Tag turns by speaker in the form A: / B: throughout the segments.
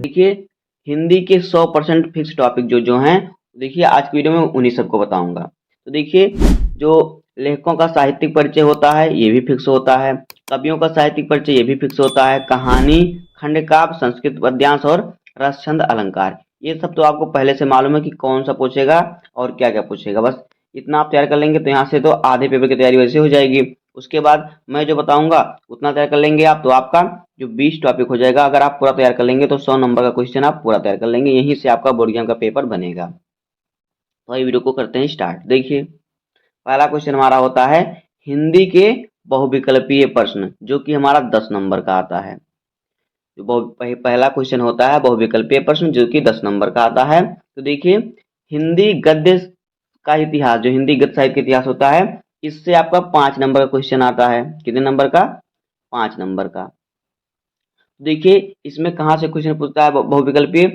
A: देखिए हिंदी के 100% fix topic जो जो हैं, देखिए आज की वीडियो में उन्हीं सबको बताऊंगा। तो देखिए जो लेखकों का साहित्यिक परिचय होता है ये भी फिक्स होता है, कवियों का साहित्यिक परिचय ये भी फिक्स होता है, कहानी, खंडकाव्य, संस्कृत पद्यांश और रस छंद अलंकार, ये सब तो आपको पहले से मालूम है कि कौन सा पूछेगा और क्या क्या पूछेगा। बस इतना आप तैयार कर लेंगे तो यहाँ से तो आधे पेपर की तैयारी वैसे हो जाएगी। उसके बाद मैं जो बताऊंगा उतना तैयार कर लेंगे आप, तो आपका जो 20 टॉपिक हो जाएगा। अगर आप पूरा तैयार कर लेंगे तो 100 नंबर का क्वेश्चन आप पूरा तैयार कर लेंगे, यहीं से आपका बोर्ड एग्जाम का पेपर बनेगा। तो ये वीडियो को करते हैं स्टार्ट। देखिए पहला क्वेश्चन हमारा होता है हिंदी के बहुविकल्पीय प्रश्न, जो कि हमारा 10 नंबर का आता है। जो पहला क्वेश्चन होता है बहुविकल्पीय प्रश्न जो कि 10 नंबर का आता है। तो देखिए हिंदी गद्य का इतिहास, जो हिंदी गद्य साहित्य का इतिहास होता है, इससे आपका 5 नंबर का क्वेश्चन आता है। कितने नंबर का? 5 नंबर का। देखिए इसमें कहाँ से क्वेश्चन पूछता है बहुविकल्पीय?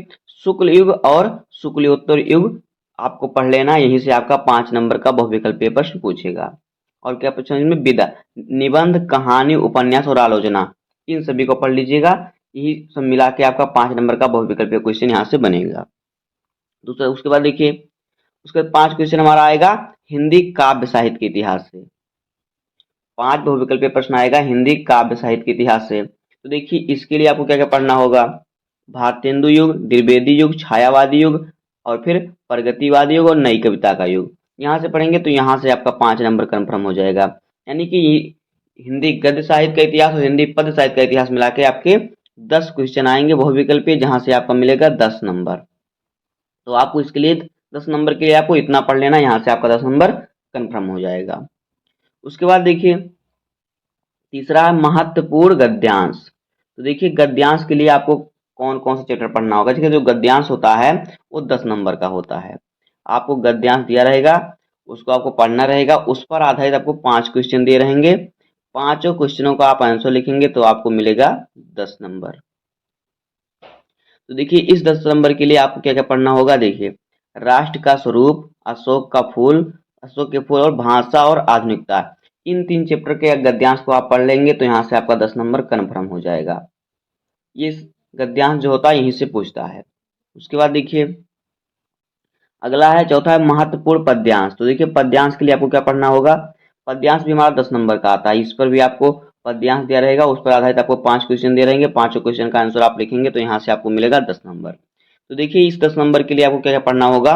A: शुक्ल युग और शुक्लियोत्तर युग आपको पढ़ लेना, यहीं से आपका 5 नंबर का बहुविकल्पीय प्रश्न पूछेगा। और क्या पूछा इसमें? विधा, निबंध, कहानी, उपन्यास और आलोचना, इन सभी को पढ़ लीजिएगा। यही सब मिला के आपका 5 नंबर का बहुविकल्पीय क्वेश्चन यहाँ से बनेगा। दूसरा उसके बाद देखिए उसके बाद 5 क्वेश्चन हमारा आएगा हिंदी काव्य साहित्य के इतिहास से। 5 बहुविकल्पीय प्रश्न आएगा हिंदी काव्य साहित्य के इतिहास से। तो देखिए इसके लिए आपको क्या क्या पढ़ना होगा? भारतेंदु युग, द्विवेदी युग, छायावादी युग और फिर प्रगतिवादी युग और नई कविता का युग। यहाँ से पढ़ेंगे तो यहाँ से आपका 5 नंबर कंफर्म हो जाएगा। यानी कि हिंदी गद्य साहित्य का इतिहास और हिंदी पद्य साहित्य का इतिहास मिला के आपके 10 क्वेश्चन आएंगे बहुविकल्पीय, जहाँ से आपका मिलेगा 10 नंबर। तो आपको इसके लिए 10 नंबर के लिए आपको इतना पढ़ लेना, यहाँ से आपका 10 नंबर कंफर्म हो जाएगा। उसके बाद देखिए तीसरा है महत्वपूर्ण गद्यांश। तो देखिए गद्यांश के लिए आपको कौन कौन सा चैप्टर पढ़ना होगा? देखिए जो गद्यांश होता है वो 10 नंबर का होता है। आपको गद्यांश दिया रहेगा, उसको आपको पढ़ना रहेगा, उस पर आधारित आपको 5 क्वेश्चन दिए रहेंगे। पांचों क्वेश्चनों का आप आंसर लिखेंगे तो आपको मिलेगा 10 नंबर। तो देखिए इस 10 नंबर के लिए आपको क्या क्या पढ़ना होगा? देखिए राष्ट्र का स्वरूप, अशोक का फूल, अशोक के फूल और भाषा और आधुनिकता, इन 3 चैप्टर के गद्यांश को आप पढ़ लेंगे तो यहाँ से आपका 10 नंबर कन्फर्म हो जाएगा। ये गद्यांश जो होता है यहीं से पूछता है। उसके बाद देखिए अगला है चौथा है महत्वपूर्ण पद्यांश। तो देखिए पद्यांश के लिए आपको क्या पढ़ना होगा? पद्यांश भी हमारा 10 नंबर का आता है, इस पर भी आपको पद्यांश दिया रहेगा, उस पर आधारित आपको 5 क्वेश्चन दिए रहेंगे, पांचों क्वेश्चन का आंसर आप लिखेंगे तो यहाँ से आपको मिलेगा 10 नंबर। तो देखिए इस 10 नंबर के लिए आपको क्या क्या पढ़ना होगा?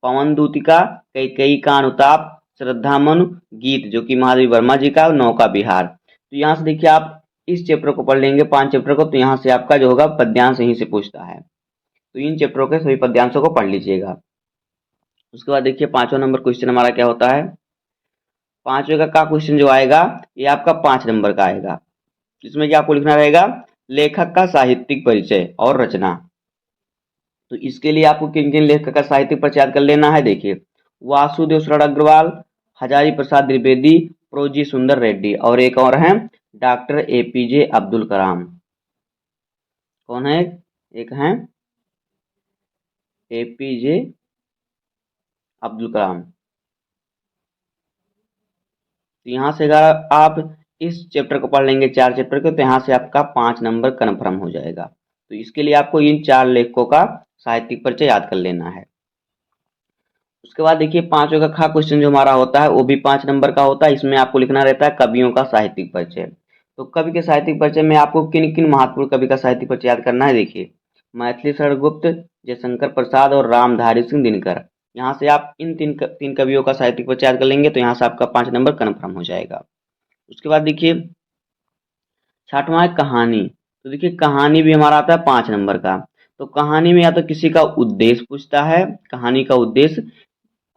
A: पवन दूतिका, कैकेयी का अनुताप, श्रद्धामनु, गीत जो कि महादेवी वर्मा जी का, नौका विहार। तो यहाँ से देखिए आप इस चैप्टर को पढ़ लेंगे 5 चैप्टर को, तो यहाँ से आपका जो होगा पद्यांश यहीं से पूछता है, तो इन चैप्टरों के सभी पद्यांशों को पढ़ लीजिएगा। उसके बाद देखिए 5वां नंबर क्वेश्चन हमारा क्या होता है? 5वें का क्वेश्चन जो आएगा ये आपका 5 नंबर का आएगा। इसमें क्या आपको लिखना रहेगा? लेखक का साहित्यिक परिचय और रचना। तो इसके लिए आपको किन किन लेखक का साहित्यिक परिचय याद कर लेना है? देखिए वासुदेव शरण अग्रवाल, हजारी प्रसाद द्विवेदी, प्रोजी सुंदर रेड्डी और एक और हैं डॉक्टर एपीजे अब्दुल कलाम। कौन है? एक हैं एपीजे अब्दुल कलाम। तो यहाँ से अगर आप इस चैप्टर को पढ़ लेंगे 4 चैप्टर के, तो यहाँ से आपका 5 नंबर कन्फर्म हो जाएगा। तो इसके लिए आपको इन 4 लेखकों का साहित्यिक परिचय याद कर लेना है। उसके बाद देखिए 5वें का खा क्वेश्चन जो हमारा होता है वो भी 5 नंबर का होता है। इसमें आपको लिखना रहता है कवियों का साहित्यिक परिचय। तो कवि के साहित्यिक परिचय में आपको किन किन महत्वपूर्ण कवि का साहित्यिक परिचय याद करना है? देखिए मैथिली शरण गुप्त, जयशंकर प्रसाद और रामधारी सिंह दिनकर। यहाँ से आप इन तीन कवियों का साहित्यिक परिचय याद कर लेंगे तो यहाँ से आपका 5 नंबर कन्फर्म हो जाएगा। उसके बाद देखिए 6वां है कहानी। तो देखिए कहानी भी हमारा आता है 5 नंबर का। तो कहानी में या तो किसी का उद्देश्य पूछता है, कहानी का उद्देश्य,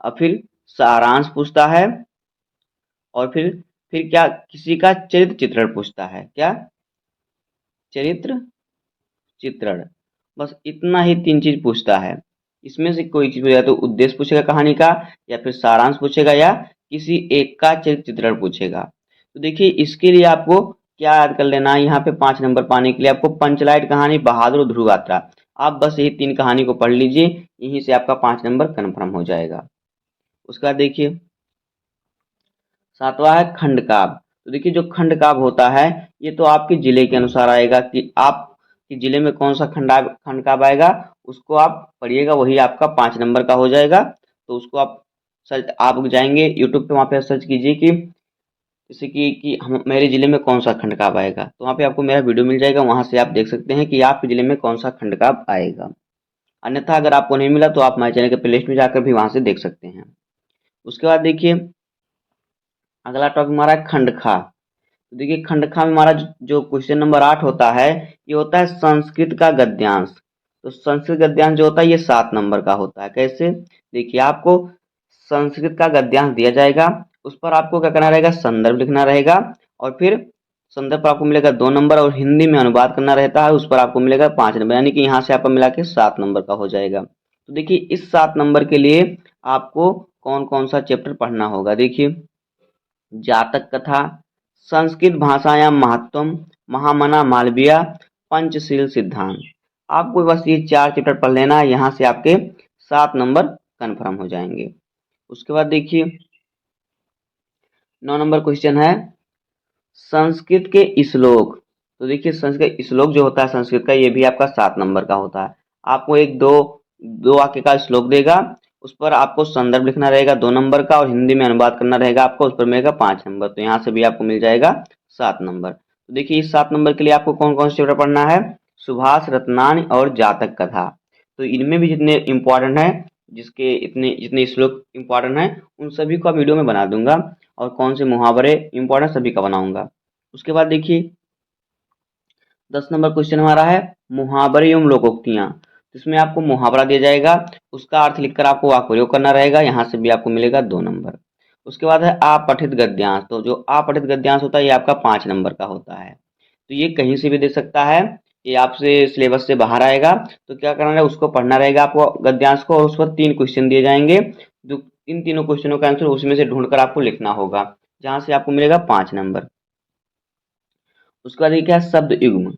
A: और फिर सारांश पूछता है, और फिर क्या किसी का चरित्र चित्रण पूछता है। क्या? चरित्र चित्रण। बस इतना ही 3 चीज पूछता है। इसमें से कोई चीज या तो उद्देश्य पूछेगा कहानी का, या फिर सारांश पूछेगा, या किसी एक का चरित्र चित्रण पूछेगा। तो देखिए इसके लिए आपको क्या याद कर लेना है? यहाँ पे 5 नंबर पाने के लिए आपको पंचलाइट कहानी, बहादुर और ध्रुव यात्रा, आप बस यही 3 कहानी को पढ़ लीजिए, यहीं से आपका 5 नंबर कन्फर्म हो जाएगा। उसके बाद देखिए 7वां है खंड काव्य। तो देखिए जो खंड काव्य होता है ये तो आपके जिले के अनुसार आएगा कि आप कि जिले में कौन सा खंड कब आएगा, उसको आप पढ़िएगा, वही आपका 5 नंबर का हो जाएगा। तो उसको आप सर्च, आप जाएंगे यूट्यूब पे, वहाँ पे सर्च कीजिए कि जैसे कि हम मेरे जिले में कौन सा खंड कब आएगा, तो वहाँ पे आपको मेरा वीडियो मिल जाएगा, वहाँ से आप देख सकते हैं कि आपके जिले में कौन सा खंड कब आएगा। अन्यथा अगर आपको नहीं मिला तो आप हमारे चैनल के प्लेलिस्ट में जाकर भी वहाँ से देख सकते हैं। उसके बाद देखिए अगला टॉपिक हमारा है खंडखा। तो देखिए खंडखा में हमारा जो क्वेश्चन नंबर 8 होता है, ये होता है संस्कृत का गद्यांश। तो संस्कृत गद्यांश जो होता है ये 7 नंबर का होता है। कैसे, देखिए आपको संस्कृत का गद्यांश दिया जाएगा, उस पर आपको क्या करना रहेगा, संदर्भ लिखना रहेगा, और फिर संदर्भ पर आपको मिलेगा 2 नंबर, और हिंदी में अनुवाद करना रहता है, उस पर आपको मिलेगा 5 नंबर, यानी कि यहाँ से आपका मिला के 7 नंबर का हो जाएगा। तो देखिए इस 7 नंबर के लिए आपको कौन कौन सा चैप्टर पढ़ना होगा। देखिए जातक कथा, संस्कृत भाषायां महत्वम, महामना मालवीय, पंचशील सिद्धांत। आपको बस ये 4 चैप्टर पढ़ लेना है, यहाँ से आपके 7 नंबर कन्फर्म हो जाएंगे। उसके बाद देखिए 9 नंबर क्वेश्चन है संस्कृत के श्लोक। तो देखिए संस्कृत श्लोक जो होता है संस्कृत का, ये भी आपका 7 नंबर का होता है। आपको एक दो वाक्य का श्लोक देगा, उस पर आपको संदर्भ लिखना रहेगा 2 नंबर का, और हिंदी में अनुवाद करना रहेगा आपको, उस पर मिलेगा 5 नंबर। तो यहाँ से भी आपको मिल जाएगा 7 नंबर। तो देखिए इस 7 नंबर के लिए आपको कौन कौन से चैप्टर पढ़ना है, सुभाष रत्नानी और जातक कथा। तो इनमें भी जितने इंपॉर्टेंट है, जिसके इतने जितने श्लोक इंपॉर्टेंट है, उन सभी को वीडियो में बना दूंगा, और कौन से मुहावरे इंपॉर्टेंट सभी का बनाऊंगा। उसके बाद देखिए 10 नंबर क्वेश्चन हमारा है मुहावरे एवं लोकोक्तियां। जिसमें आपको मुहावरा दिया जाएगा, उसका अर्थ लिखकर आपको वाक्य प्रयोग करना रहेगा, यहाँ से भी आपको मिलेगा 2 नंबर। उसके बाद है अपठित गद्यांश। तो जो अपठित गद्यांश होता है ये आपका 5 नंबर का होता है। तो ये कहीं से भी दे सकता है, ये आपसे सिलेबस से बाहर आएगा। तो क्या करना है, उसको पढ़ना रहेगा आपको गद्यांश को, और उस पर 3 क्वेश्चन दिए जाएंगे, जो इन तीनों क्वेश्चनों का आंसर उसमें से ढूंढकर आपको लिखना होगा, जहां से आपको मिलेगा 5 नंबर। उसके बाद ये क्या है शब्द युग्म।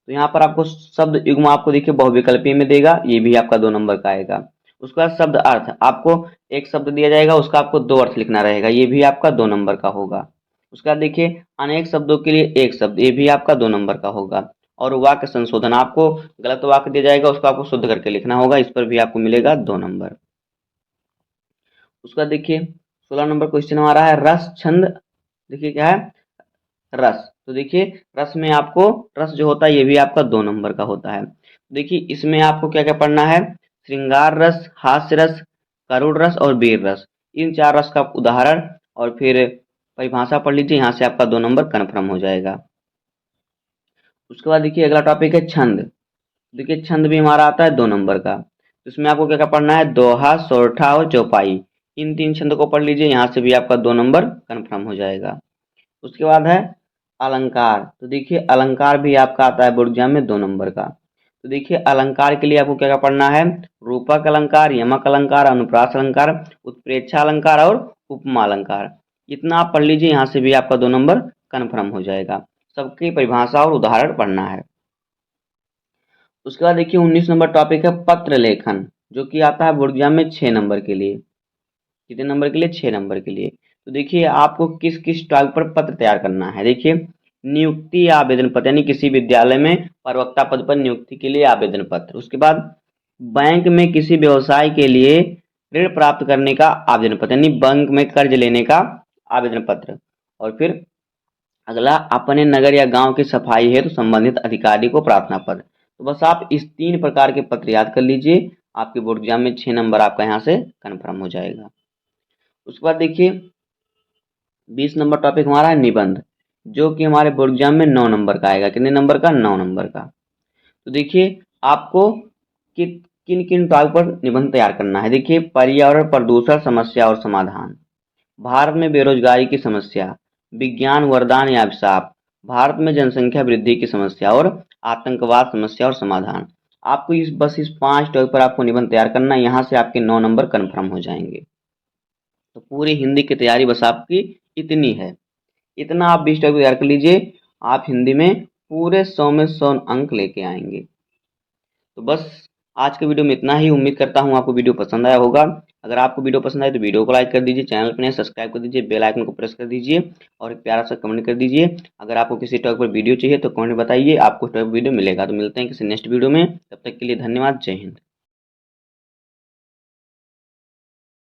A: तो यहाँ पर आपको शब्द युग्म आपको देखिए बहुविकल्पीय में देगा, ये भी आपका 2 नंबर का आएगा। उसके बाद शब्द अर्थ, आपको एक शब्द दिया जाएगा, उसका आपको 2 अर्थ लिखना रहेगा, ये भी आपका 2 नंबर का होगा। उसके बाद देखिए अनेक शब्दों के लिए एक शब्द, ये भी आपका 2 नंबर का होगा। और वाक्य संशोधन, आपको गलत वाक्य दिया जाएगा, उसको आपको शुद्ध करके लिखना होगा, इस पर भी आपको मिलेगा 2 नंबर। उसका देखिए 16 नंबर क्वेश्चन हमारा है रस छंद। देखिए क्या है, रस। तो देखिए रस में आपको, रस जो होता है ये भी आपका 2 नंबर का होता है। देखिए इसमें आपको क्या क्या पढ़ना है, श्रृंगार रस, हास्य रस, करुण रस और वीर रस। इन 4 रस का उदाहरण और फिर परिभाषा पढ़ लीजिए, यहाँ से आपका 2 नंबर कन्फर्म हो जाएगा। उसके बाद देखिए अगला टॉपिक है छंद। देखिए छंद भी हमारा आता है 2 नंबर का। तो इसमें आपको क्या क्या पढ़ना है, दोहा, सोरठा और चौपाई। इन 3 छंद को पढ़ लीजिए, यहाँ से भी आपका 2 नंबर कन्फर्म हो जाएगा। उसके बाद है अलंकार। तो देखिए अलंकार भी आपका आता है बोर्ड एग्जाम में 2 नंबर का। तो देखिए अलंकार के लिए आपको क्या क्या पढ़ना है, रूपक अलंकार, यमक अलंकार, अनुप्रास अलंकार, उत्प्रेक्षा अलंकार और उपमा अलंकार। इतना आप पढ़ लीजिए, यहाँ से भी आपका 2 नंबर कन्फर्म हो जाएगा। सबकी परिभाषा और उदाहरण पढ़ना है। उसके बाद देखिए 19 नंबर टॉपिक है पत्र लेखन, जो कि आता है बोर्ड एग्जाम में 6 नंबर के लिए। कितने नंबर के लिए, 6 नंबर के लिए। तो देखिए आपको किस किस टॉपिक पर पत्र तैयार करना है। देखिए नियुक्ति या आवेदन पत्र, यानी किसी विद्यालय में प्रवक्ता पद पर नियुक्ति के लिए आवेदन पत्र। उसके बाद बैंक में किसी व्यवसाय के लिए ऋण प्राप्त करने का आवेदन पत्र, यानी बैंक में कर्ज लेने का आवेदन पत्र। और फिर अगला अपने नगर या गांव की सफाई है तो संबंधित अधिकारी को प्रार्थना पत्र। तो बस आप इस 3 प्रकार के पत्र याद कर लीजिए, आपके बोर्ड एग्जाम में 6 नंबर आपका यहाँ से कन्फर्म हो जाएगा। उसके बाद देखिए 20 नंबर टॉपिक हमारा है निबंध, जो कि हमारे बोर्ड एग्जाम में 9 नंबर का आएगा। कितने नंबर का, 9 नंबर का। तो देखिए आपको किन किन टॉपिक पर निबंध तैयार करना है। देखिए पर्यावरण प्रदूषण समस्या और समाधान, भारत में बेरोजगारी की समस्या, विज्ञान वरदान या अभिशाप, भारत में जनसंख्या वृद्धि की समस्या और आतंकवाद समस्या और समाधान। आपको इस 5 टॉपिक पर आपको निबंध तैयार करना है, यहाँ से आपके 9 नंबर कन्फर्म हो जाएंगे। तो पूरी हिंदी की तैयारी बस आपकी इतनी है। इतना आप 20 टॉपिक तैयार कर लीजिए, आप हिंदी में पूरे 100 में 100 अंक लेके आएंगे। तो बस आज के वीडियो में इतना ही। उम्मीद करता हूँ आपको वीडियो पसंद आया होगा। अगर आपको वीडियो पसंद आए तो वीडियो को लाइक कर दीजिए, चैनल पर नए सब्सक्राइब कर दीजिए, बेल आइकन को प्रेस कर दीजिए और एक प्यारा सा कमेंट कर दीजिए। अगर आपको किसी टॉपिक पर वीडियो चाहिए तो कमेंट बताइए, आपको टॉपिक वीडियो मिलेगा। तो मिलते हैं किसी नेक्स्ट वीडियो में, तब तक के लिए धन्यवाद। जय हिंद।